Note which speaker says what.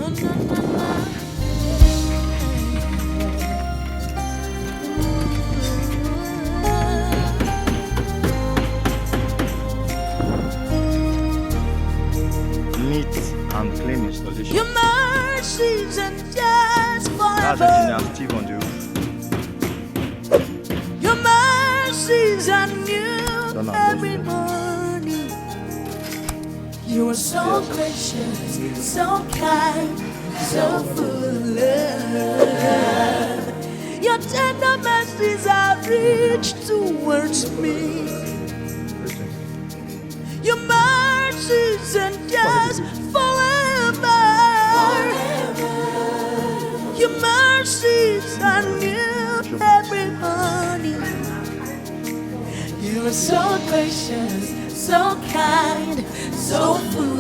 Speaker 1: Neat and clean installation.
Speaker 2: Your mercies endures
Speaker 1: That's
Speaker 2: forever.
Speaker 1: engineer Steve on the roof.
Speaker 2: Your mercies are new
Speaker 1: Don't know
Speaker 2: every
Speaker 1: those
Speaker 2: morning. You are so gracious, so kind, so full of love. Your tender mercies are rich towards me. Your mercies endures forever. Your mercies are new every morning. You are so gracious, so kind, so full